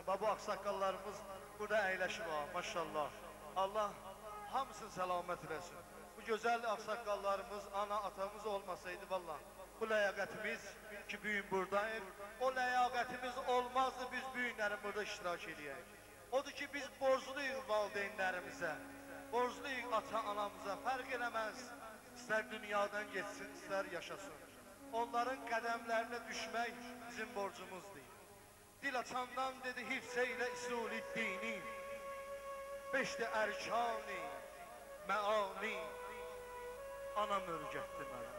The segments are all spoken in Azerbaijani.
Baba aksakallarımız burada əyləşib var, maşallah. Allah hamısını səlamət eləsin. Bu gözəl aksakallarımız, ana atamız olmasaydı valla bu ləyaqətimiz ki büyün buradayıq. O ləyaqətimiz olmazdı biz büyünlərin burada iştirak edəyək. Odur ki biz borcluyuq valideynlərimizə, borcluyuq ata-anamıza, fərq eləməz. İstər dünyadan geçsin, istər yaşasın. Onların qədəmlərinə düşmək bizim borcumuzdur. Dil açandan dedi hifz eylə usul-i dini, beşdi ərkani, məani, anam örgətdi mənə.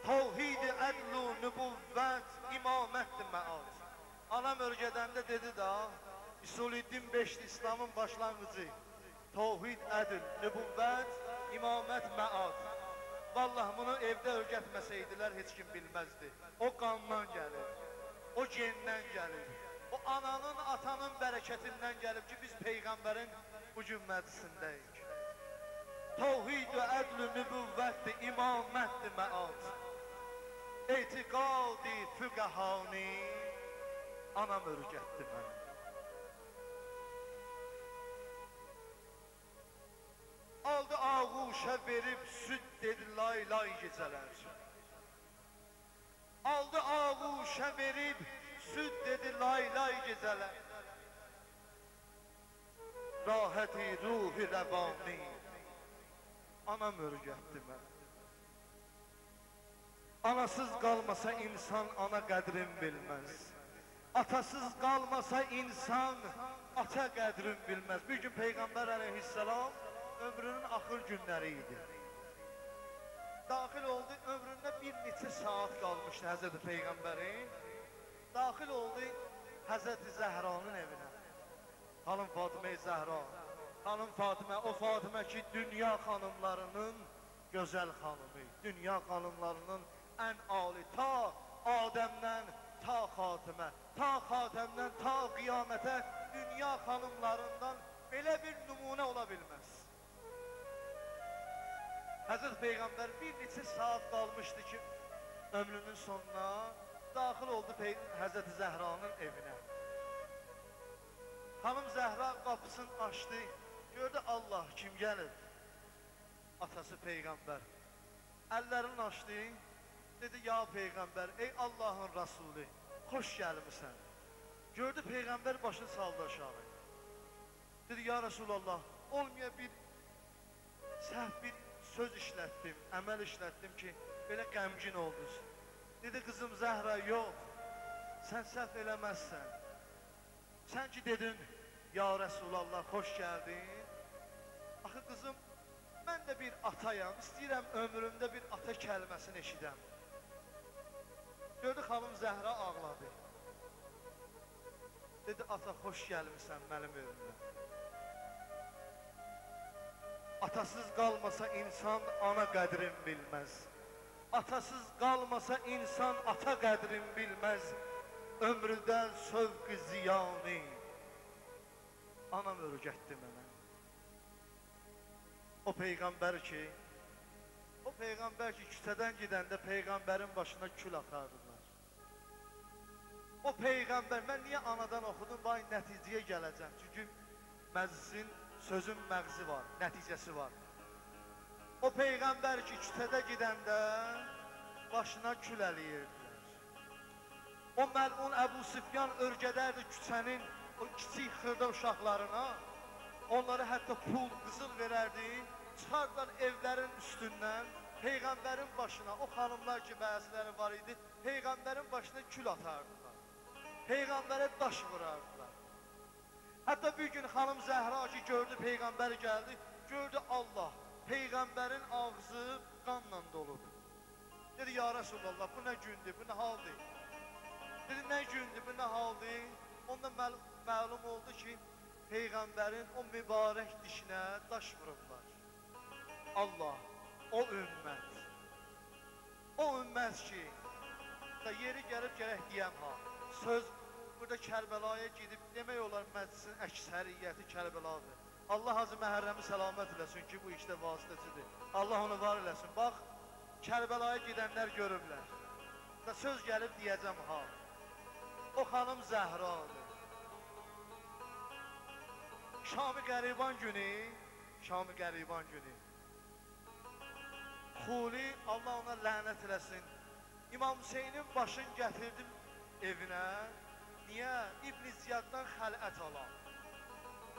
Tavhid-i ədl-u nübüvvət, imamətdir məad. Anam örgədəndə dedi da, usul-i din beşdi İslamın başlanğıcı. Tavhid, ədl, nübüvvət, imamət, məad. Vallahi bunu evdə örgətməsəydilər heç kim bilməzdi. O qandan gəlir, o gendən gəlir, o ananın, atanın bərəkətindən gəlib ki biz Peyğəmbərin bu gün məclisindəyik. Tavhid və ədl-ü nübüvvətdir, imamətdir, məad. Etiqadi füqəhani, anam örgətdi mənə. Aldı ağuşa verib süd dedi lay lay gecələr. Aldı ağuşa verib süd dedi lay lay gecələr. Rahəti ruhi rəvani, anam örgətdi mənə. Anasız qalmasa insan ana qədrin bilməz. Atasız qalmasa insan ata qədrin bilməz. Bir gün Peyğəmbər əleyhissalam ömrünün axır günləri idi. Daxil oldu, ömründə bir neçə saat qalmışdı Həzrəti Peyğəmbərin. Daxil oldu Həzrəti Zəhranın evinə. Xanım Fatıma-i Zəhra, xanım Fatıma, o Fatıma ki dünya xanımlarının gözəl xanımı, dünya xanımlarının ən ali, ta Adəmdən ta Xatimə, ta Xatəmdən ta qiyamətə dünya xanımlarından belə bir nümunə ola bilməz. Həzrət Peyğəmbər bir neçə saat qalmışdı ki, ömrünün sonuna daxil oldu Həzrəti Zəhranın evinə. Xanım Zəhra qapısını açdı, gördü Allah kim gəlir? Atası Peyğəmbər. Əllərini açdı, dedi ya Peyğəmbər, ey Allahın Rasulü, xoş gəlmişsən. Gördü Peyğəmbər başını saldı aşağı. Dedi ya Resulallah, olmaya bir səhv bir söz işlətdim, əməl işlətdim ki, belə qəmgin oldunuz. Dedi qızım Zəhra, yox, sən səhv eləməzsən. Sən ki dedin, ya Resulallah, xoş gəldin. Axı qızım, mən də bir atayam, istəyirəm ömrümdə bir ata kəlməsini eşidəm. Gördü xanım Zəhra ağladı. Dedi, ata, xoş gəlmişsən mənim evimdə. Atasız qalmasa insan ana qədrin bilməz. Atasız qalmasa insan ata qədrin bilməz. Ömrüdən sövq-i ziyani, anam örgətdi mənə. O Peyğəmbər ki, küçədən gedəndə Peyğəmbərin başına kül atardılar. O Peyğəmbər, mən niyə anadan oxudum, vay nəticəyə gələcəm. Çünki məclisin, sözün məğzi var, nəticəsi var. O Peyğəmbər ki, küçədə gedəndə başına kül əliyirdilər. O məlun Əbu Süfyan örgədərdi küçənin o kiçik xırda uşaqlarına. Onlara hətta pul, qızıl verərdi. Çıxardılar evlərin üstündən Peyğəmbərin başına, o xanımlar ki, bəziləri var idi, Peyğəmbərin başına kül atardılar. Peyğəmbərə daş vurardılar. Hətta bir gün xanım Zəhra ki, gördü Peyğəmbər gəldi, gördü Allah, Peyğəmbərin ağzı qanla doludur. Dedi, ya Resulallah, bu nə gündür, bu nə haldır? Dedi, nə gündür, bu nə haldır? Onda məlum oldu ki, Peyğəmbərin o mübarək dişinə daş vururlar. Allah, o ümmət ki, yeri gəlib gərək deyəm ha, söz burada Kərbəlaya gedib, demək olar məclisin əksəriyyəti Kərbəladır. Allah Hacı Məhərrəmi səlamət eləsin ki, bu işdə vasitəsidir. Allah onu var eləsin. Bax, Kərbəlaya gedənlər görüblər. Söz gəlib deyəcəm ha. o xanım Zəhradır. Şam-ı Qəriban günü, Şam-ı Qəriban günü Xuli, Allah ona lənət eləsin, İmam Hüseynin başını gətirdim evinə. Niyə? İbn-i Ziyaddan xələt alan.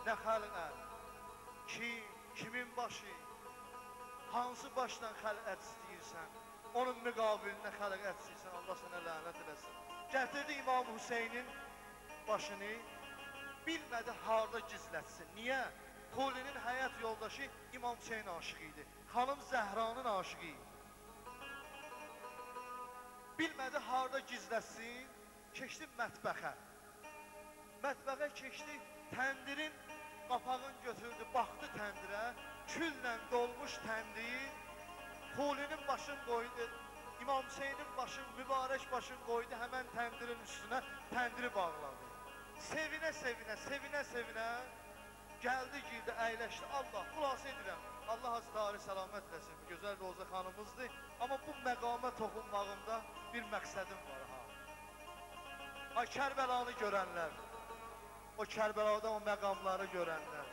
Nə xələt? Kimin başı? Hansı başdan xələt istəyirsən? Onun müqabilində xələt istəyirsən, Allah sənə lənət eləsin. Gətirdi İmam Hüseynin başını, bilmədi harada gizlətsin. Niyə? Xulinin həyat yoldaşı İmam Hüseyin aşığı idi. Xanım Zəhranın aşığı idi. Bilmədi harada gizlətsin, keçdi mətbəxə. Mətbəxə keçdi, təndirin qapağını götürdü, baxdı təndirə, küllə dolmuş təndir, Xulinin başını qoydu, İmam Hüseynin başını, mübarək başını qoydu, həmən təndirin üstünə təndiri bağladı. Sevinə, gəldi, girdi, əyləşdi. Allah, xülasə edirəm. Allah Hazretləri səlamət eləsin, gözəl Roza xanımızdır. Amma bu məqamə toxunmağımda bir məqsədim var. Ay Kərbəlanı görənlər, o Kərbəlada o məqamları görənlər.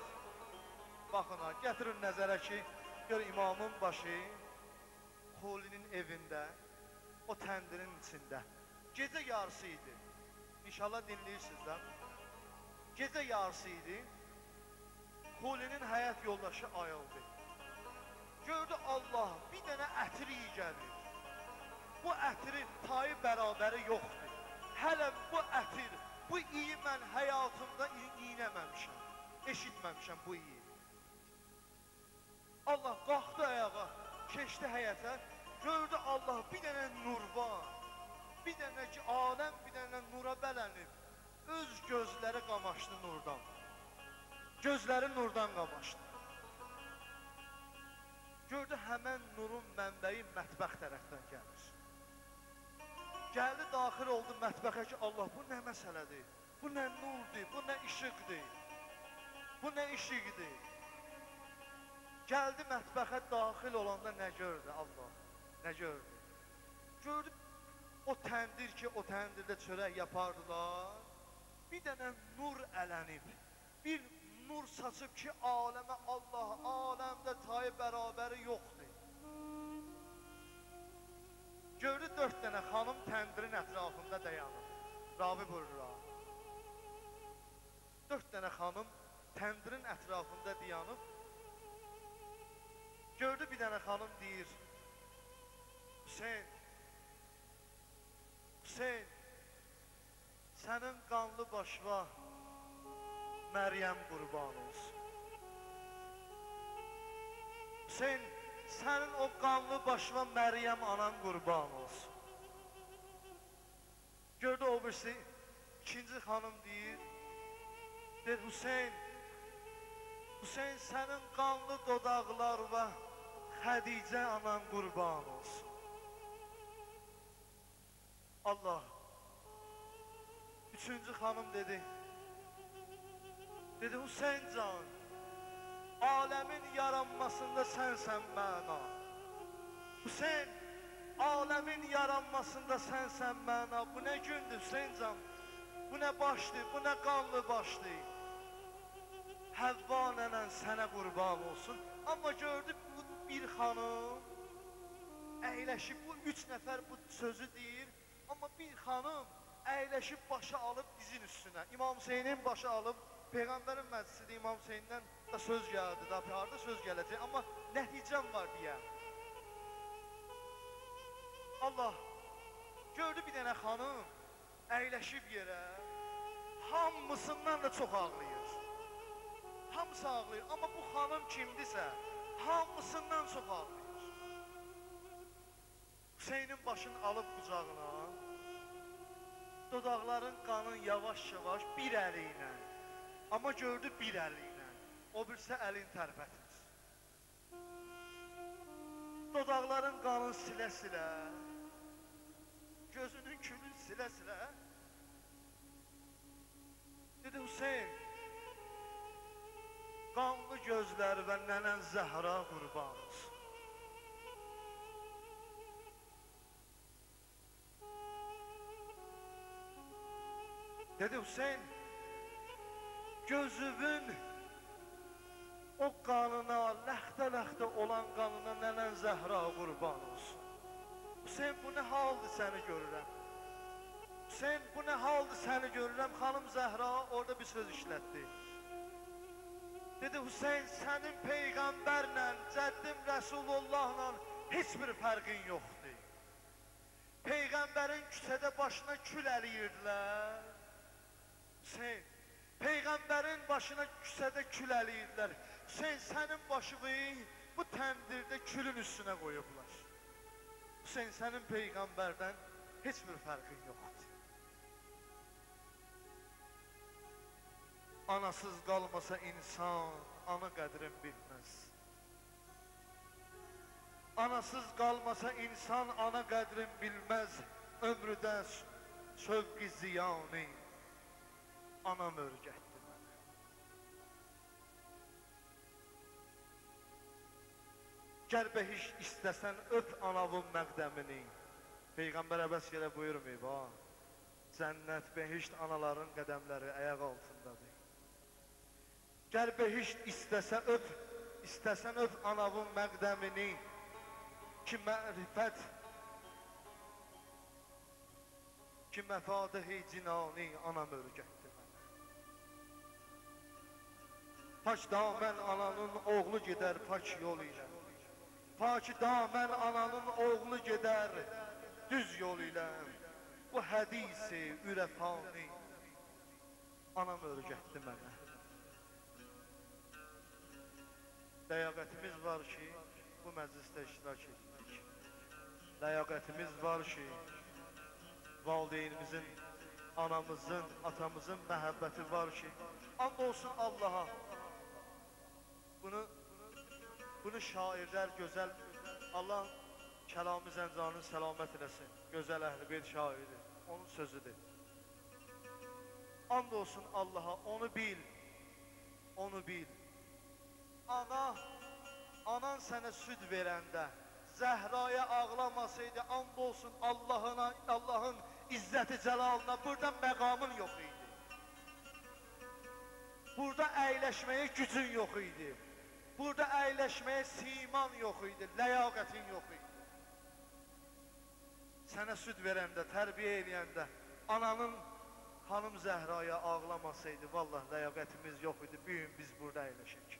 Baxın, gətirin nəzərə ki, gör imamın başı Xulinin evində, o təndirin içində. Gecə yarısı idi. İnşallah dinləyirsiniz də. Gecə yarısı idi. Xulinin həyat yoldaşı ayıldı. Gördü Allah, bir dənə ətir iyi gəlir. Bu ətirin tayı bərabəri yoxdur. Hələ bu ətir, bu iyi mən həyatımda iynəməmişəm. Eşitməmişəm bu iyi. Allah qalxdı ayağa, keçdi həyətə. Gördü Allah, bir dənə nur var. Bir dənə ki, aləm bir dənə nura bələnib. Öz gözləri qamaşdı nurdan. Gözləri nurdan qamaşdı. Gördü, həmən nurun mənbəyi mətbəx tərəfdən gəlir. Gəldi, daxil oldu mətbəxə ki, Allah, bu nə məsələdir? Bu nə nurdur, bu nə işıqdır? Bu nə işıqdır? Gəldi mətbəxə daxil olanda nə gördü Allah? Nə gördü? Gördü, o təndir ki, o təndirdə çörək yapardılar, bir dənə nur ələnib, bir nur saçıb ki, aləmə Allah, aləmdə tayı bərabəri yoxdur. Gördü, 4 dənə xanım təndirin ətrafında dayanıb. Ravi buyurur. 4 dənə xanım təndirin ətrafında dayanıb. Gördü, bir dənə xanım deyir, Hüseyin, sənin qanlı başına Məryəm qurban olsun. Hüseyin, sənin o qanlı başına Məryəm anan qurban olsun. Gördü o birisi, ikinci xanım deyir, Hüseyin, sənin qanlı dodaqlar və Xədicə anan qurban olsun. Allah, üçüncü xanım dedi, Hüseyin can, aləmin yaranmasında sənsən məna. Hüseyin, aləmin yaranmasında sənsən məna. Bu nə gündür Hüseyin can? Bu nə başdır, bu nə qanlı başdır? Həvva nənən sənə qurban olsun. Amma gördü bu bir xanım əyləşib, bu 3 nəfər bu sözü deyir, amma bir xanım əyləşib başı alıb dizin üstünə. İmam Hüseynin başı alıb, Peyğəmbərin məclisidir, İmam Hüseynindən da söz gəldi, da harada söz gələcək, amma nəticəm var deyə. Allah, gördü bir dənə xanım əyləşib yerə, hamısından da çox ağlayır. Hamısı ağlayır, amma bu xanım kimdirsə, hamısından çox ağlayır. Hüseynin başını alıb qucağına, dodaqların qanın yavaş-yavaş bir əli ilə, amma gördü bir əli ilə, o birisi əlin tərpətir. Dodaqların qanın silə-silə, gözünün külün silə-silə, dedi Hüseyin, qanlı gözləri və nənən Zəhra qurban olsun. Dedi Hüseyin, gözümün o qanına, ləxtə-ləxtə olan qanına nənən Zəhra qurban olsun. Hüseyin, bu nə haldır səni görürəm? Hüseyin, bu nə haldır səni görürəm? Xanım Zəhra orada bir söz işlətdi. Dedi, Hüseyin, sənin Peyğəmbərlə, cəddim Rəsulullahla heç bir fərqin yoxdur. Peyğəmbərin küçədə başına kül əliyirdilər. Hüseyin, Peyğəmbərin başına küçədə kül əliyirdilər. Hüseyin, sənin başını bu təndirdə külün üstünə qoyublar. Hüseyin, sənin Peyğəmbərdən heç bir fərqin yoxdur. Anasız qalmasa insan, ana qədrin bilməz. Anasız qalmasa insan, ana qədrin bilməz. Ömrüdə sövqi ziyanı, anam örgətdi mənə. Gərbə hiç istəsən öp anavın məqdəmini. Peyğəmbər əbəs yerə buyurmayıb, ha. Cənnət behişt anaların qədəmləri ayaq altındadır. Gərbə hiç istəsən öp anavın məqdəmini. Ki mərifət, ki məfadı-i cinani anam örgətdi mənə. Pak damən ananın oğlu gedər pak yol ilə. Pak damən ananın oğlu gedər düz yol ilə. Bu hədisi ürəfani anam örgətdi mənə. Ləyaqətimiz var ki, bu məclisdə iştirak etdik. Ləyaqətimiz var ki, valideynimizin, anamızın, atamızın məhəbbəti var ki, and olsun Allaha. Bunu şairlər gözəl, Allah Kəlam-ı Zəncanın səlamət eləsin, gözəl əhl-i şairi, onun sözüdür. And olsun Allaha, onu bil, onu bil. Anan sənə süd verəndə, Zəhraya ağlamasaydı, and olsun Allahın izzəti cəlalına, burada məqamın yox idi. Burada əyləşməyə gücün yox idi. Burada əyləşməyə siman yox idi, ləyaqətin yox idi. Sənə süd verəndə, tərbiyə eləyəndə, ananın xanım Zəhraya ağlamasaydı, vallah ləyaqətimiz yox idi, bir gün biz burada əyləşək.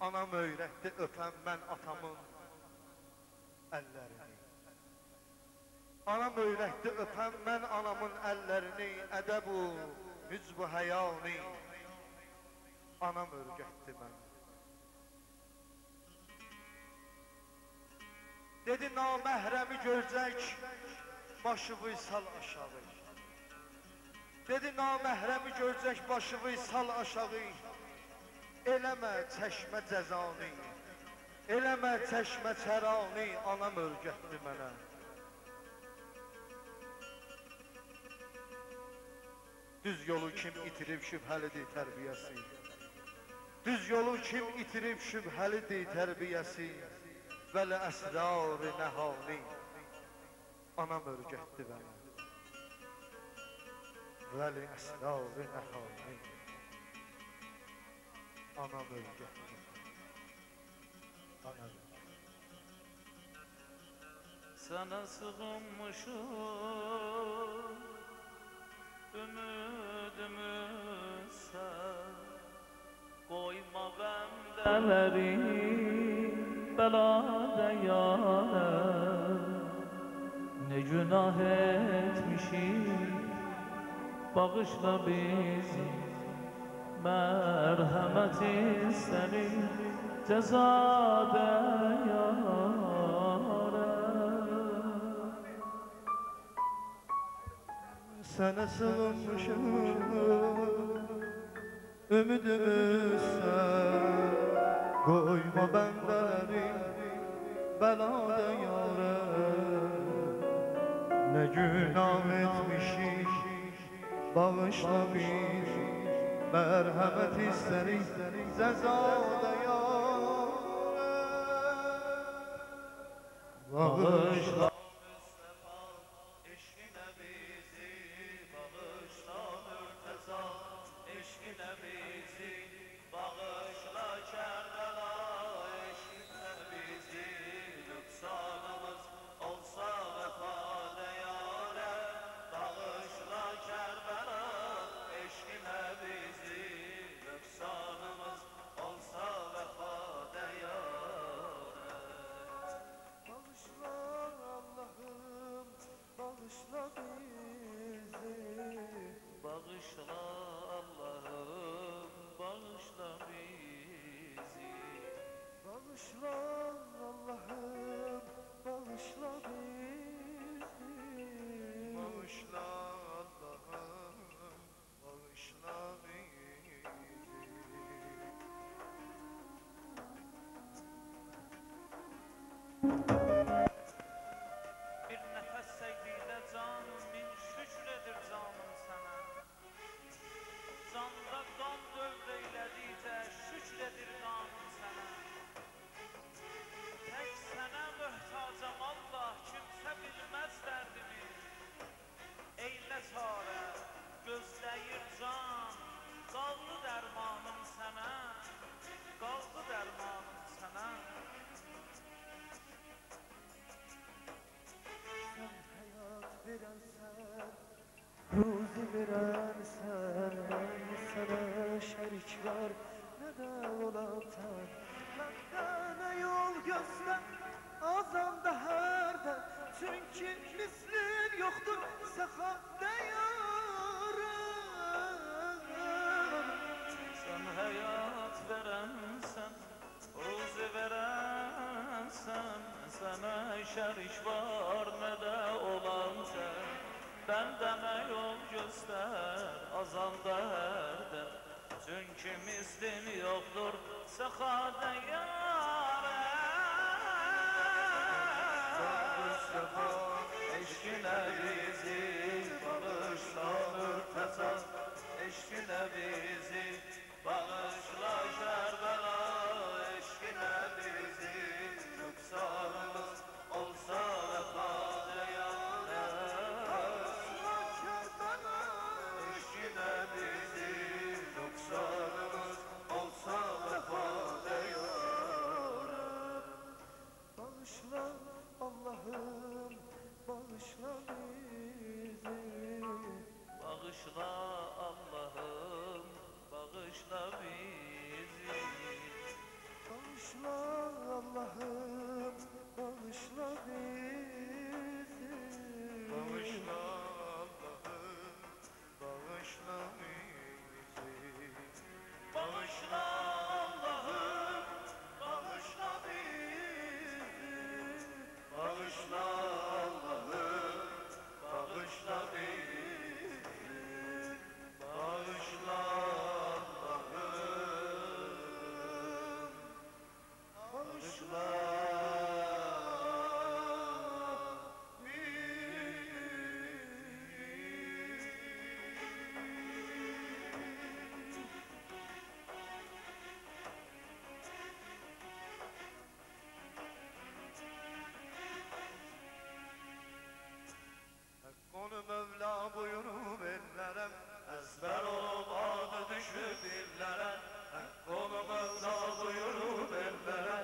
Anam öyrətdi öpəm mən atamın əllərini. Anam öyrətdi öpəm mən anamın əllərini. Ədəbu, hücbu həyani. Anam örgətdi mən. Dedi naməhrəmi görcək, başıvı sal aşağı. Dedi naməhrəmi görcək, başıvı sal aşağı. Eləmə çəşmə cəzani, eləmə çəşmə çərani, anam örgətdi mənə. Düz yolu kim itirib şübhəlidir tərbiyəsi. Düz yolu kim itirib şübhəlidir tərbiyəsi. Vələ əsrar-ı nəhani, anam örgətdi mənə. Vələ əsrar-ı nəhani, anam örgətdi. Anam. Sənə sığınmışım, ümidimizsən. Qoyma bəndələri bəlada yana. Ne günah etmişik, bağışla bizi. Merhamet isterim cezada yâre. Sənə sığınmışım, ümidimizsən. Qoyma bəndələri bəlada yâre. Ne günah etmişik, bağışla bizi. Merhamet isterim cezada yâre. Bağışla bağışla Allah'ım, bağışla bizi. Bağışla Allah'ım, bağışla bizi. Bağışla Allah'ım, bağışla bizi. Bir nefes sevgiyle can min şükredir canım sana. Canda qan dövr eylədikcə şükredir qanım sana. Tək sənə möhtacam Allah, kimsə bilməz dərdimi. Eylə çarə, gözləyir can, qaldı dərmanım sənə, qaldı dərmanım sənə. Sen hayat verensen, ruzi verensen, sana şerik var ne de olansan. Benden ne yol göster, azamda herde, çünkü mislin yoktur sehade yarım. Sen hayat verensen, ruzi verensen, sana şerik var ne de olan sen. Bendeme yol göster, azanda herde, çünkü mislin yoktur sehade yarım. Mustafa eşkine bizi bağışla mürteza, eşkine bizi bağışla Kerbela, eşkine bizi nüksanımız olsa vefade bağışla Kerbela, eşkine bizi nüksanımız olsa vefade bağışla Allah'ım, bağışla bizi. Bağışla Allah'ım, bağışla bizi. Bağışla Allah'ım, bağışla bizi. Bağışla Allah'ım, bağışla bizi. Bağışla Allah'ım, Bağışla bizi. Bağışla Allah'ım, bağışla bizi. Bağışla Allah'ım, bağışla Konu Mevla buyurup ellerem, ezber olup adı düşüp dillere. Konu Mevla buyurup ellere,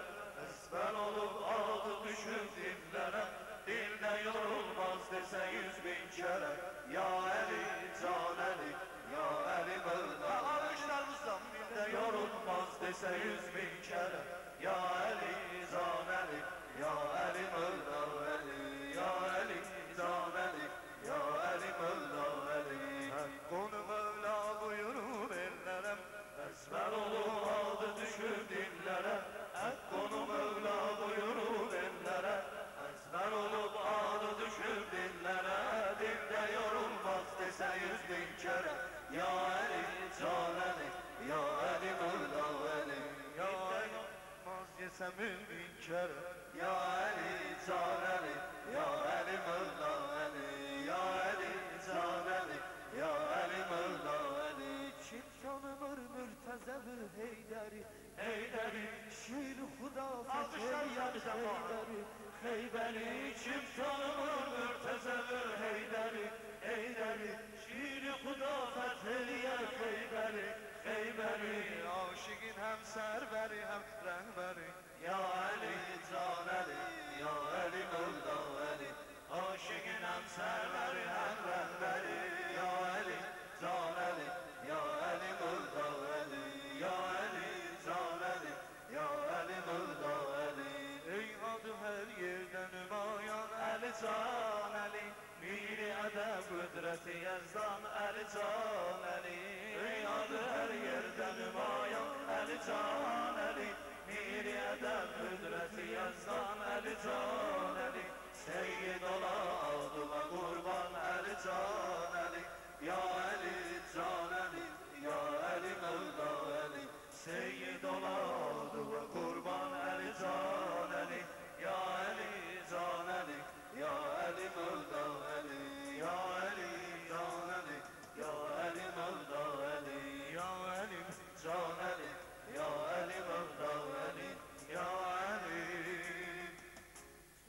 ezber olup adı düşüp dillere. Dilde yorulmaz dese 100.000 kere, ya Eli, Can Eli, ya Eli Mevla. Alışlarımızdan dilde yorulmaz dese 100.000 kere, ya Eli, Can Eli, ya Eli Mevla Eli, ya Eli, Can Eli. Ya Ali Mevla Ali, Hakkını Mevla buyurup ellerem, ezber olup aldı düşür dillere. Hakkını Mevla buyurup ellere, ezber olup aldı düşür dillere. Dilde yorulmaz dese 100.000 kere, Ya Ali, Can Ali, Ya Ali Mevla Ali. Ya Ali yorulmaz yesem 1000 kere, Ya Ali, Can Ali, Ya Ali Mevla Ali. Ya Ali, Can Ali, Ya Ali Mevla Ali. Kim tanımır mürtezemi Heyderi, Heyderi, şiir huda fetheyer Heyderi, Heyderi. Kim tanımır mürtezemi Heyderi, Heyderi, şiir huda fetheyer Heyderi, Heyderi. Aşıkın hem serveri hem rehberi, Ya Ali, Can Ali, Ya Ali Mevla Ali. yerdə qüdrəti yazdan Əli Can Əli adı hər yerdə nümayan Əli Can Əli Miriyədə qüdrəti yazdan Əli Can Əli Seyyid ola aldına qurban Əli Can Əli Ya Əli Can Əli Ya Əli Mövla Əli Seyyid ola aldına qurban Əli Can Əli Ya Əli Can Əli Ya Əli Mövla Əli Ya Əli Can Əli Ya Əli Mövla Əli Ya Əli Can Əli Ya Əli Mövla Əli Ya Əli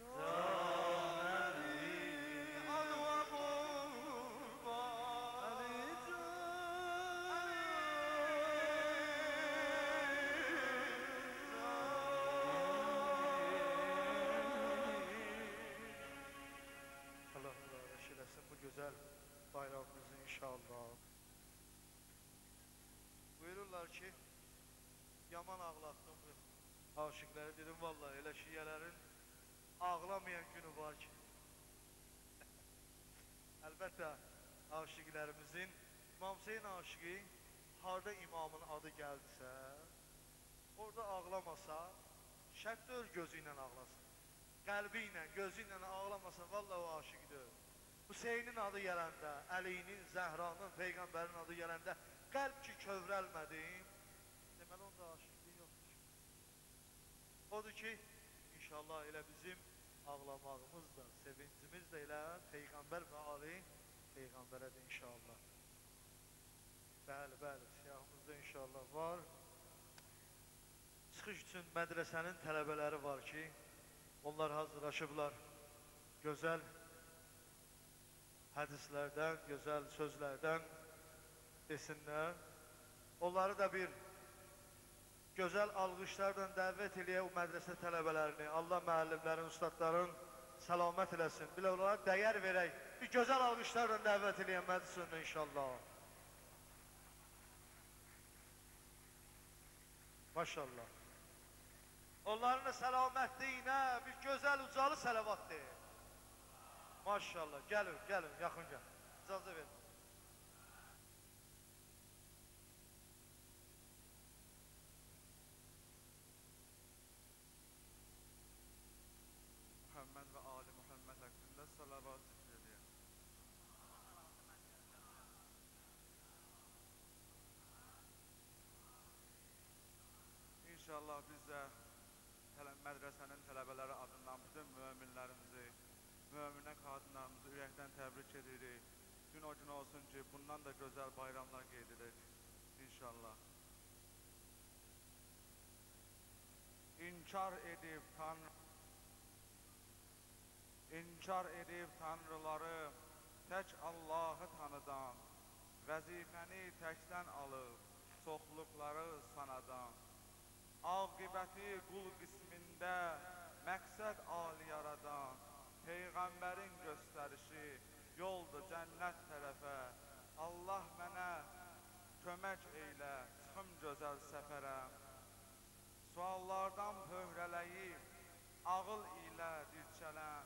Can Əli Alva qurban Əli Allah mübarək eləsin bu gözəl bayrağımızı inşallah. Buyururlar ki, yaman ağlatdım bu aşıqları. Dedim vallahi elə şiyələrin ağlamayan günü var ki. Əlbəttə aşıqlərimizin İmam Hüseyin aşıqı harda imamın adı gəldisə, orada ağlamasa, şərt ör gözü ilə ağlasın. Qəlbi ilə, gözü ilə ağlamasa, vallahi o aşıqdır. Hüseynin adı gələndə, Əlinin, Zəhranın, Peyğəmbərin adı gələndə qəlb ki kövrəlmədim, deməli onda aşıqlığı yoxdur. Odur ki, inşallah elə bizim ağlamağımız da, sevincimiz də elə Peyğəmbər və Ali Peyğəmbərədir inşallah. Bəli, bəli, siyahımızda inşallah var. Çıxış üçün mədrəsənin tələbələri var ki, onlar hazırlaşıblar gözəl hədislərdən, gözəl sözlərdən desinlər. Onları da bir gözəl alqışlardan dəvət eləyək o mədrəsə tələbələrini. Allah müəllimlərin, ustadların səlamət eləsin. Bilə onlara dəyər verək. Bir gözəl alqışlardan dəvət eləyək mədrəsəndə inşallah. Maşallah. Onların da səlamətliyinə bir gözəl ucalı sələvat deyil. Maşallah. Gəlin, gəlin, yaxın gəl. İcazə verin. Muhammed və Ali Muhammed haqqında salavat zikr edəyəm. İnşallah biz də mədrəsənin tələbələri adından bütün möminlərimizi, möminə qadınlarımızı ürəkdən təbrik edirik. Gün o gün olsun ki, bundan da gözəl bayramlar qeyd edirik. İnşallah. İnkar edib tanrıları, tək Allahı tanıdan, vəzifəni təkdən alıb, çoxluqları sanadan, aqibəti qul qismində, məqsəd ali yaradan, Peyğəmbərin göstərişi, yoldur cənnət tərəfə, Allah mənə kömək eylə, çıxım gözəl səfərə. Suallardan pöhrələyib, ağıl ilə dirçələn,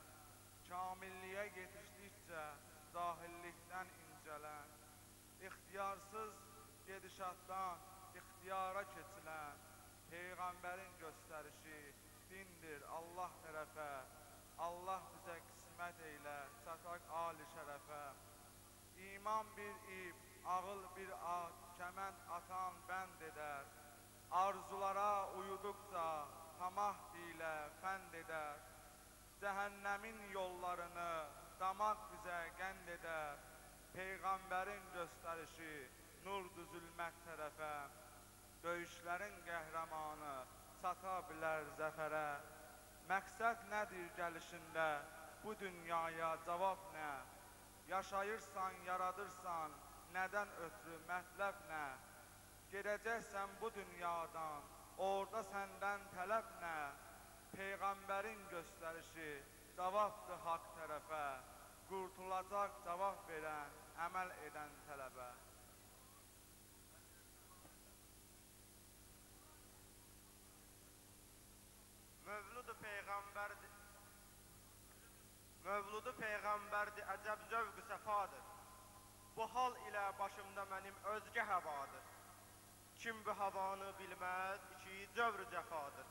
kamilliyə yetişdikcə cahillikdən incələn, ixtiyarsız gedişatdan ixtiyara keçilən, Peyğəmbərin göstərişi dindir Allah tərəfə, Allah bizə qismət eylə, çataq ali şərəfə. İman bir ip, ağıl bir at, kəmənd atan bənd edər, arzulara uyuduqca tamah ilə fənd edər, cəhənnəmin yollarını damaq bizə qənd edər, Peyğəmbərin göstərişi nurdu zülmət tərəfə, döyüşlərin qəhrəmanı çata bilər zəfərə. Məqsəd nədir gəlişində, bu dünyaya cavab nə? Yaşayırsan, yaradırsan, nədən ötürü mətləb nə? Gedəcəksən bu dünyadan, orada səndən tələb nə? Peyğəmbərin göstərişi cavabdır haqq tərəfə, qurtulacaq cavab verən, əməl edən tələbə. Mövludu Peyğəmbərdir, əcəb zövq-ü səfadır. Bu hal ilə başımda mənim özgə həvadır. Kim bu havanı bilməz, iki cövr-ü cəfadır.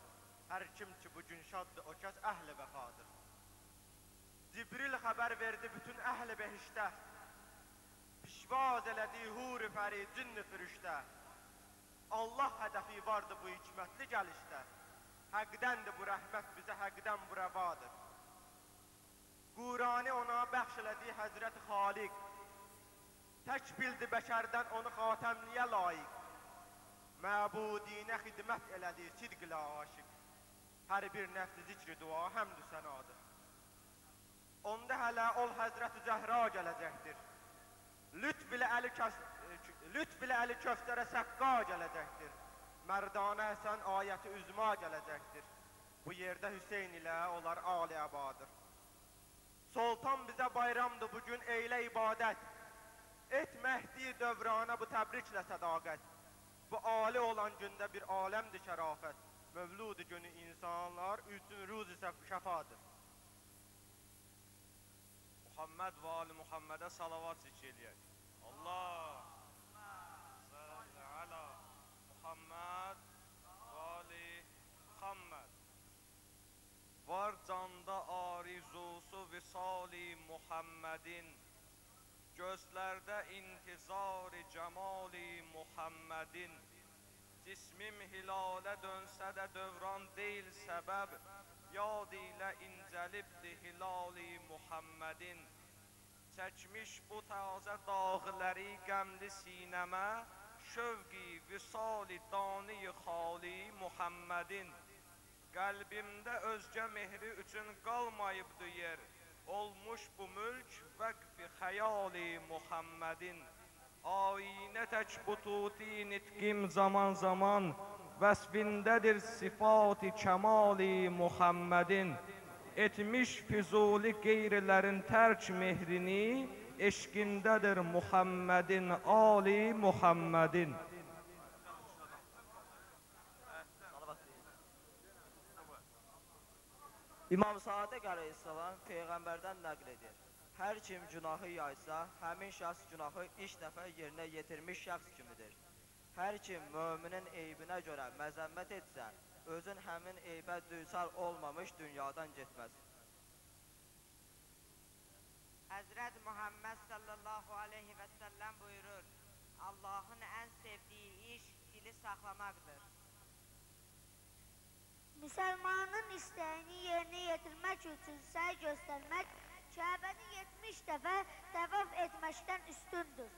Hər kim ki bugün şaddır, o kəs əhl-i vəfadır. Cibril xəbər verdi bütün əhl-i behiştə, pişvaz elədi hur-i fəri, cinn-i fürüştə. Allah hədəfi vardı bu hikmətli gəlişdə. Həqdəndir bu rəhmət bizə, həqdən bu rəvadır. Qurani ona bəxş elədi Həzrət Xaliq. Tək bildi bəşərdən onu xatəmliyə layiq. Məbudinə xidmət elədi sidqlə aşiq. Hər bir nəfsi zikri dua həmdü sənadır. Onda hələ ol Həzrət Zəhra gələcəkdir. Lütf ilə əli köftərə səqqa gələcəkdir. Mərdanə Həsən ayəti üzma gələcəkdir. Bu yerdə Hüseyn ilə onlar ali əbadır. Sultan bizə bayramdır bugün eylə ibadət. Et Məhdi dövrana bu təbriklə sədaqət. Bu ali olan gündə bir aləmdir şərafət. Mövlud günü insanlar üçün ruz-i şəfadır. Muhammed və Ali Muhammedə salavat zikr eləyək. Allah salli ala Muhammed və Ali Muhammed. Var canda arizusu visali Muhammedin, gözlərdə intizar-ı cemali Muhammedin. Cismim hilalə dönsə də dövran deyil səbəb, yad ilə incəlibdi hilali Muhammedin. Çəkmiş bu tazə dağları qəmli sinəmə, şövqi visali dani xali Muhammedin. Qəlbimdə özgə mehri üçün qalmayıbdı yer, olmuş bu mülk vəqf-i xəyali Muhammedin. Ayinə tək bututi nitqim zaman zaman, vəsfindədir sifat-i kəmali Muhammedin. Etmiş füzuli qeyrilərin tərk mehrini, eşqindədir Muhammedin, Ali Muhammedin. İmam Sadiq əleyhissalam Peyğəmbərdən nəql edir. Hər kim günahı yaysa, həmin şəxs günahı ilk dəfə yerinə yetirmiş şəxs kimidir. Hər kim möminin eybinə görə məzəmmət etsə, özün həmin eybə düçar olmamış dünyadan getməz. Həzrət Muhammed sallallahu aleyhi və səlləm buyurur, Allahın ən sevdiyi iş dili saxlamaqdır. Müsəlmanın istəyini yerinə yetirmək üçün səy göstərmək, Kəbəni 70 dəfə təvaf etməkdən üstündür.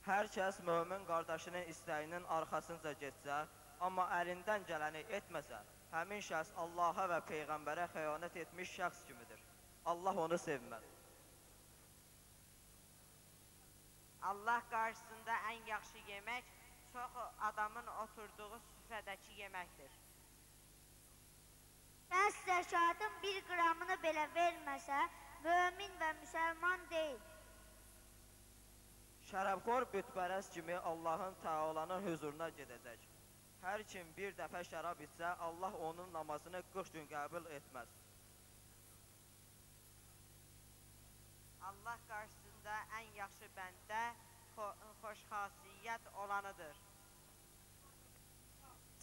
Hər kəs mömin qardaşının istəyinin arxasınca getsə, amma əlindən gələni etməsə, həmin şəxs Allaha və Peyğəmbərə xəyanət etmiş şəxs kimidir. Allah onu sevməz. Allah qarşısında ən yaxşı yemək, çox adamın oturduğu süfrədəki yeməkdir. Kəs zəkatın 1 qramını belə verməsə, mömin və müsəlman deyil. Şərəbxor bütpərəst kimi Allahın Teala'nın huzuruna gedəcək. Hər kim bir dəfə şərab içsə, Allah onun namazını 40 gün qəbul etməz. Allah qarşısında ən yaxşı bəndə xoşxasiyyət olanıdır.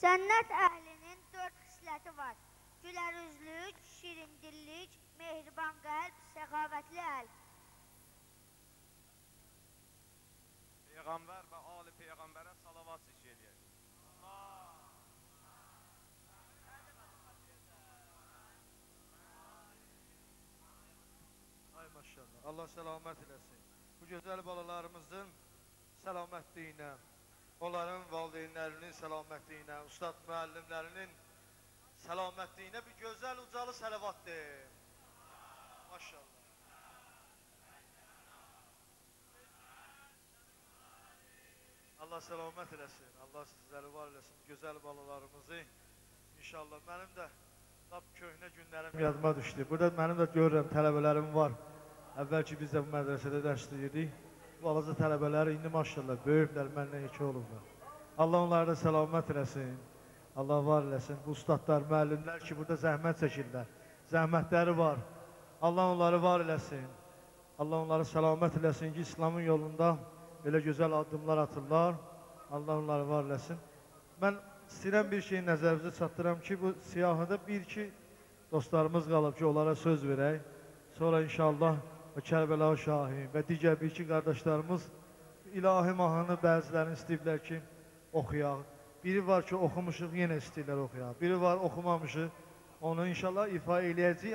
Cənnət əhlinin 4 xisləti var. Gülərüzlük, şirindillik, mehriban qəlb, səxavətli əl. Peyğəmbər və Ali Peyğəmbərə salavat zikr eləyək. Ay maşallah, Allah səlamət eləsin. Bu gözəl balalarımızın səlamətliyinə, onların valideynlərinin səlamətliyinə, ustad müəllimlərinin səlamətliyinə bir gözəl ucalı sələvat deyim. Maşallah. Allah səlamət eləsin, Allah sizləri var eləsin, gözəl balalarımızı. İnşallah mənim də lap köhnə günlərim yadıma düşdü. Burada mənim də görürəm, tələbələrim var. Əvvəlki biz də bu mədrəsədə dərsləyirdik. Balaca tələbələri indi maşallah böyüklər, məndən iki olublar. Allah onları da səlamət eləsin. Allah var eləsin. Bu ustadlar, müəllimlər ki, burada zəhmət çəkirlər. Zəhmətləri var. Allah onları var eləsin. Allah onları səlamət eləsin ki, İslamın yolunda belə gözəl addımlar atırlar. Allah onları var eləsin. Mən istəyirəm bir şeyi nəzərinizə çatdıram ki, bu siyahıda bir-iki dostlarımız qalıb ki, onlara söz verək. Sonra inşallah Kərbəla Şahin və digər bir-iki qardaşlarımız ilahi mahnını bəzilərini istəyiblər ki, oxuyaq. Biri var ki, oxumuşuq, yenə istəyirlər oxuyaq. Biri var, oxumamışıq, onu inşallah ifa eləyəcəyik.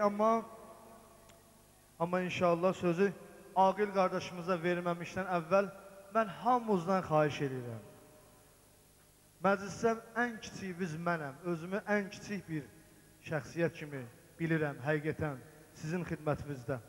Amma inşallah sözü Aqil qardaşımıza verməmişdən əvvəl mən hamımızdan xahiş edirəm. Məclisdə ən kiçiyimiz mənəm, özümü ən kiçik bir şəxsiyyət kimi bilirəm, həqiqətən sizin xidmətinizdə.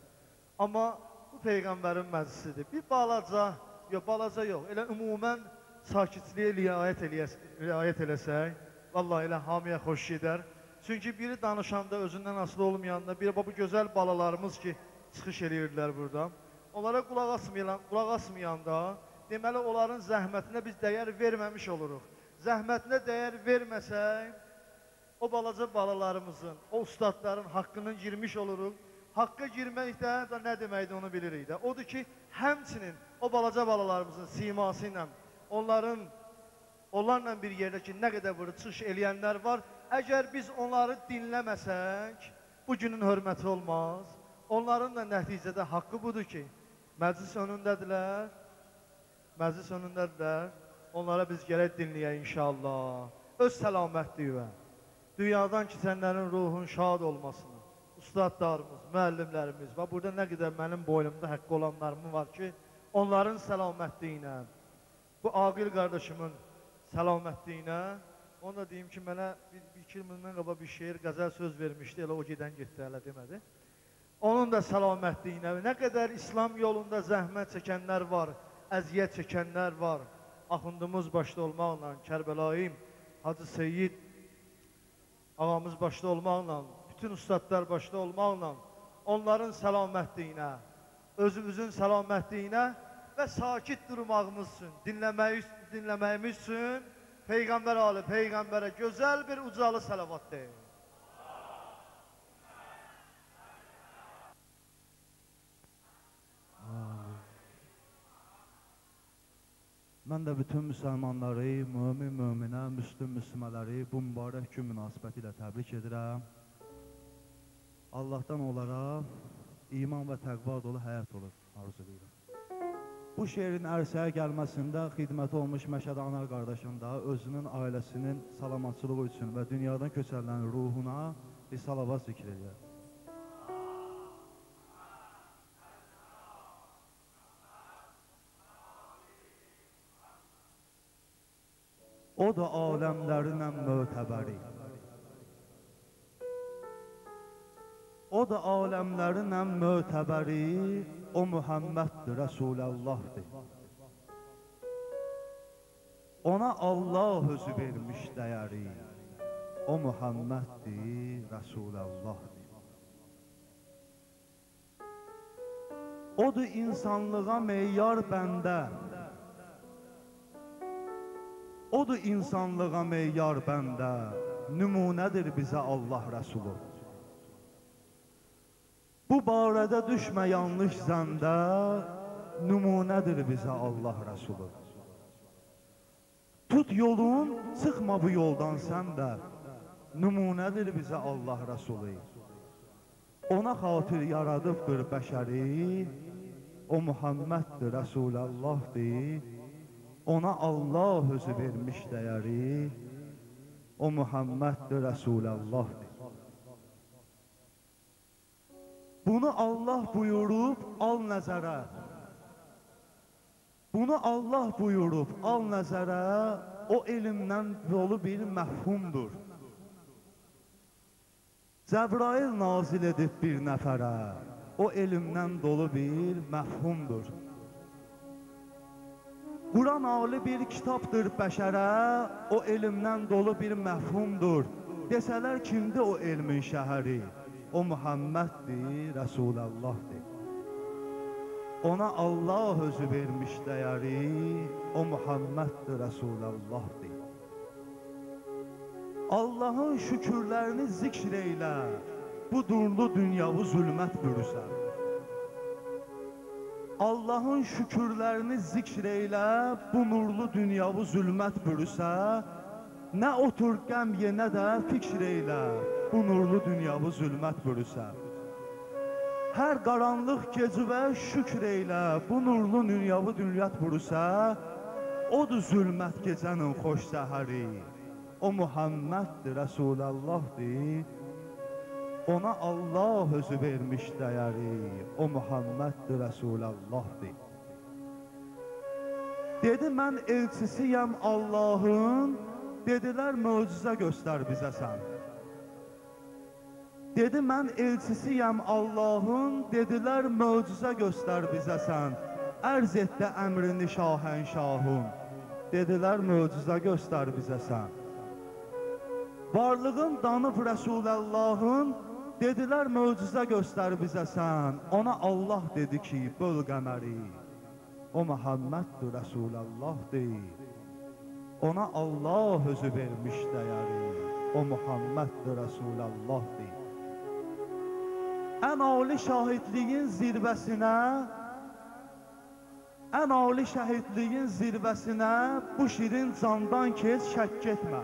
Amma bu Peyğəmbərin məclisidir. Bir balaca yox, elə ümumən sakitliyə riayət eləsək, vallahi elə hamıya xoş gedər. Çünki biri danışanda, özündən asılı olmayanda, biri bu gözəl balalarımız ki, çıxış eləyirlər burada. Onlara qulaq asmayanda, deməli, onların zəhmətinə biz dəyər verməmiş oluruq. Zəhmətinə dəyər verməsək, o balaca balalarımızın, o ustadların haqqını girmiş oluruq. Haqqa girməkdə nə deməkdir onu bilirik də. Odur ki, həmçinin o balaca balalarımızın siması ilə, onlarla bir yerdə ki, nə qədər burada çıxış eləyənlər var, əgər biz onları dinləməsək, bu günün hörməti olmaz. Onların da nəticədə haqqı budur ki, məclis önündədirlər, onlara biz gərək dinləyək inşallah. Öz səlamətliyi, dünyadan keçənlərin ruhun şad olmasını, ustadlarımız, müəllimlərimiz və burada nə qədər mənim boynumda haqqı olanlarım var ki, onların səlamətliyinə, bu Aqil qardaşımın səlamətliyinə, onu da deyim ki, mənə bir-iki ildən qabaq bir şeir, qəzəl söz vermişdi, elə o gedən getdi, hələ demədi. Onun da səlamətliyinə, nə qədər İslam yolunda zəhmət çəkənlər var, əziyyət çəkənlər var, Axundumuz başda olmaqla, Kərbəlayim, Hacı Seyyid ağamız başda olmaqla, bütün ustadlar başda olmaqla, onların səlamətliyinə, özümüzün səlamətliyinə və sakit durmağımız üçün, dinləməyimiz üçün Peyğəmbər Ali, Peyğəmbərə gözəl bir ucalı səlavat deyil. Mən də bütün müsəlmanları, möminə, müslümələri bu mübarək gün münasibəti ilə təbrik edirəm. Allahdan onlara iman və təqva dolu həyat olur, arzu edirəm. Bu şeirin ərsəyə gəlməsində xidməti olmuş Məşəd Anar qardaşım da özünün ailəsinin salamatçılığı üçün və dünyadan köçənlərin ruhuna bir salavat zikr edir. O da aləmlərinə mötəbəri. O da aləmlərinə mötəbəri, o Muhammeddir, Rəsulallahdır. Ona Allah özü vermiş dəyəri, o Muhammeddir, Rəsulallahdır. Odur insanlığa meyyar bəndə, odur insanlığa meyyar bəndə, nümunədir bizə Allah Rəsulu. Bu barədə düşmə yanlış zəndə, nümunədir bizə Allah Rəsulu. Tut yolun, çıxma bu yoldan sən də, nümunədir bizə Allah Rəsulu. Ona xatir yaradıbdır bəşəri, o Muhammeddir, Rəsulallahdır. Ona Allah özü vermiş dəyəri, o Muhammeddir, Rəsulallahdır. Bunu Allah buyurub, al nəzərə. Bunu Allah buyurub, al nəzərə, o elmdən dolu bir məhfumdur. Cəbrail nazil edib bir nəfərə, o elmdən dolu bir məhfumdur. Quran ali bir kitabdır bəşərə, o elmdən dolu bir məhfumdur. Desələr kimdir o elmin şəhəri? O Muhammeddir, Rəsulallahdır. Ona Allah özü vermiş dəyəri, o Muhammeddir, Rəsulallahdır. Allahın şükürlərini zikr eylə, bu durlu dünyavı zülmət bürüsən. Allahın şükürlərini zikr eylə, bu nurlu dünyavı zülmət bürüsə, nə otur qəm ye, nə də fikr eylə, bu nurlu dünyavı zülmət bürüsə. Hər qaranlıq gecivə şükr eylə, bu nurlu dünyavı dünyat bürüsə, odur zülmət gecənin xoş səhəri, o Muhammeddir, Resulallahdır, ona Allah özü vermiş dəyəri, o Muhammeddir, Resulallahdır. Dedi, mən elçisiyəm Allahın, dedilər, möcüzə göstər bizə sən. Dedi, mən elçisiyəm Allahın, dedilər, möcüzə göstər bizə sən. Ərz etdi əmrini şahənşahın, dedilər, möcüzə göstər bizə sən. Varlığın danıb Rəsulallahın, dedilər, möcüzə göstər bizə sən. Ona Allah dedi ki, böl qəməri, o Muhammeddir, Resulallahdır. Ona Allah özü vermiş dəyəri, o Muhammeddir, Resulallahdır. Ən ali şahidliyin zirvəsinə, ən ali şəhidliyin zirvəsinə bu şirin candan keç, şək etmə.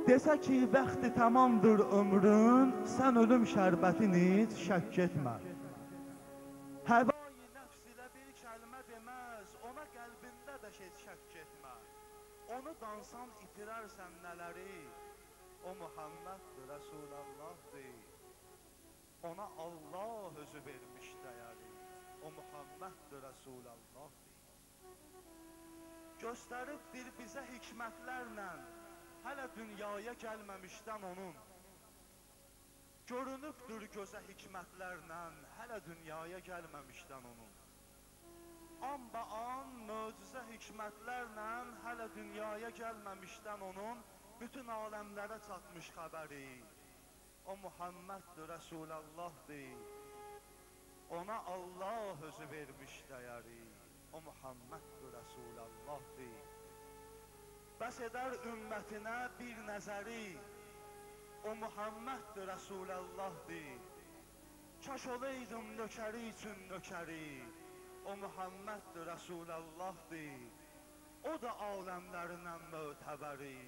Desə ki, bəxti tamamdır ömrün, sən ölüm şərbətini iç, şək etmə. Həvai nəfs ilə bir kəlmə deməz, ona qəlbində də heç şək etmə. Onu dansan itirərsən nələri, o Muhammeddir, Resulallahdır. Ona Allah özü vermiş dəyəri, o Muhammeddir, Resulallahdır. Göstəribdir bizə hikmətlərlə, hələ dünyaya gəlməmişdən onun. Görünübdür gözə hikmətlərlə, hələ dünyaya gəlməmişdən onun. An ba an möcüzə hikmətlərlə, hələ dünyaya gəlməmişdən onun, bütün aləmlərə çatmış xəbəri. O Muhammeddir, Resulallahdır. Ona Allah özü vermiş dəyəri, o Muhammeddir, Resulallahdır. Bəs edər ümmətinə bir nəzəri, o Muhammeddir, Resulallahdır. Kaş olaydım nökəri üçün nökəri, o Muhammeddir, Resulallahdır. O da aləmlərindən mötəbəri,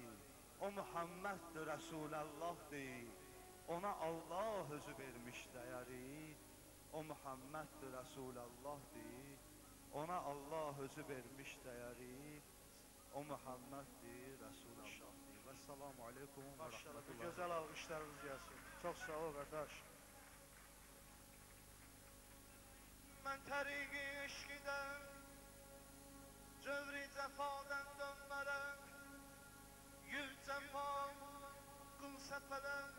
o Muhammeddir, Resulallahdır. Ona Allah özü vermiş dəyəri, o Muhammeddir, Resulallahdır. Ona Allah özü vermiş dəyəri, o Muhammeddir, Resulallahdır. Və salamu aleykum və rəhmətullah. Gözəl alqışlarınız gəlsin. Çox sağ ol, qardaş. Mən təriqi eşqidən, cövri cəfadən dönmərəm, yüz cəfam, qıl səfədən,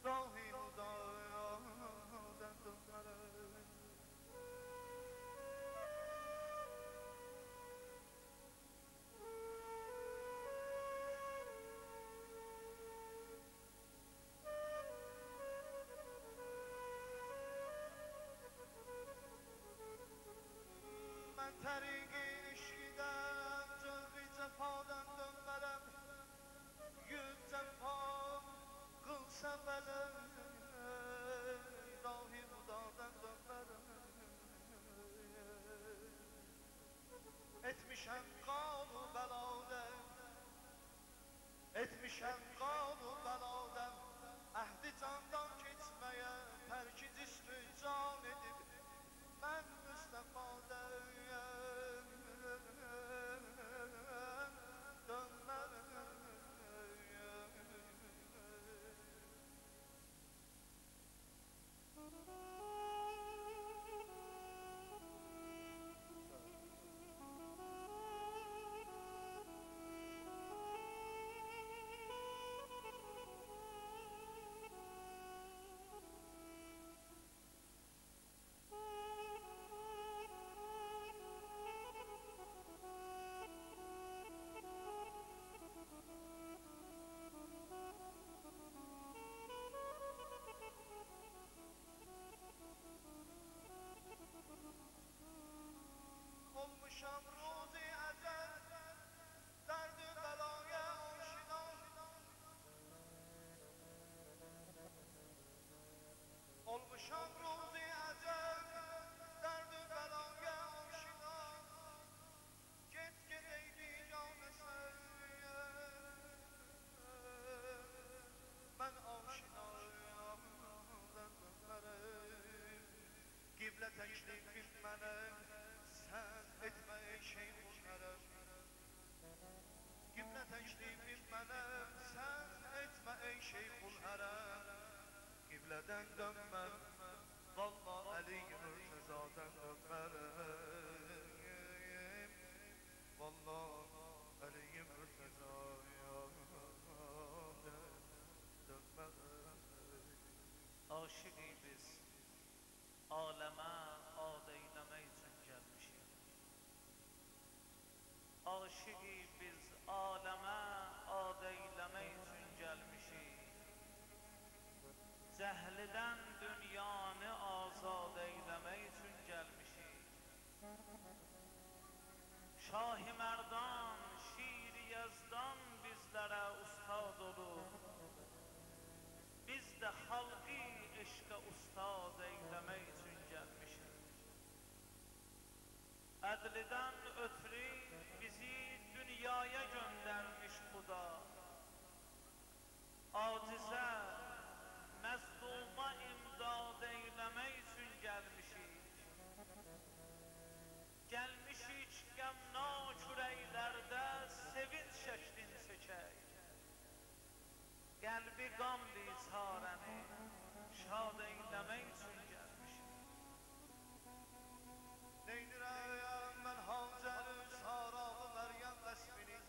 dahi udadan dönmərəm. Təriqi eşqidən, cövri cəfadan dönmərəm, yüz cəfam, qıl səfələm, dahi udadan dönmərəm. Etmişəm qanu bəladəm, etmişəm qanu bəladəm, əhdi candan keçməyə, tərki cismi can edib, mən müstəfadəm. teklifim mənim, sən etmə ey şeyxul hərəm. Qiblədən dönməm, valla Əli Mürtəzadən dönmərəm. Valla Əli Mürtəzadən dönmərəm. Aşıqı biz aləmə ad eyləmək üçün gəlmişik. Aşıqı biz aləmə ad eyləmək üçün gəlmişik. Cəhlidən dünyanı azad eyləmək üçün gəlmişik. Şah-ı Mərdan, şiir-i Yazdan bizlərə ustad olur. Biz də xalqi eşqə ustad eyləmək üçün gəlmişik. Ədlidən ötürü bizi dünyaya göndərmiş Xuda. Acizə, məzluma imdad eyləmək üçün gəlmişik. Gəlmişik qəmnak ürəklərdə sevinç şəklin çəkək. Qəlbi qamli çarəni şad eyləmək üçün gəlmişik. Neynirəm mən Hacərin Sarağı Məryəm vəsfini.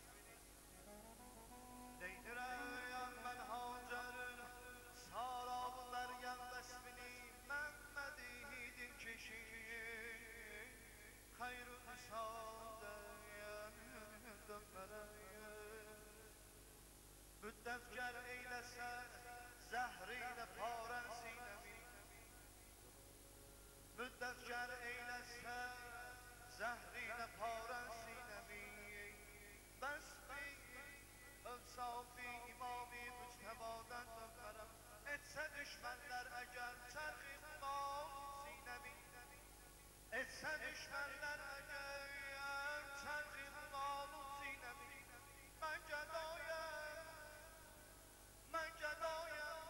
Neynirəm mən Hacərin Sarağı Məryəm vəsfini. Məmmədidin kişi xeyr-ü müsaadəyə dönmərəm. Müddətgər eyləsən zəhri-ilə parən sinəmi. Müddətgər eyləsən zəhri-ilə parən sinəmi. Bəsmi övsafi imami müctəbadan dönmərəm. Etsə düşmənlər əgər çərxi mal sinəmi. Etsə düşmənlər əgər çərxi mal sinəmi. Mən gədayəm, mən gədayəm,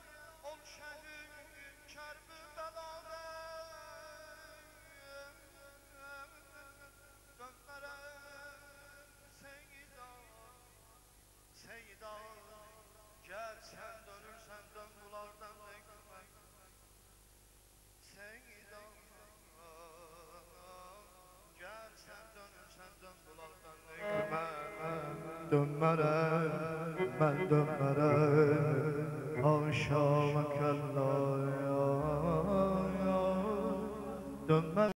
ol şəhid Kərbəladə. Dönmərəm Seyida, Seyida. Gəl sən dönürsən dön bunlardan dönməm. Seyida, gəl sən dönürsən dön bunlardan dönməm. Dönmərəm, mən dönmərəm. Haşa və kəlla, dönmərəm.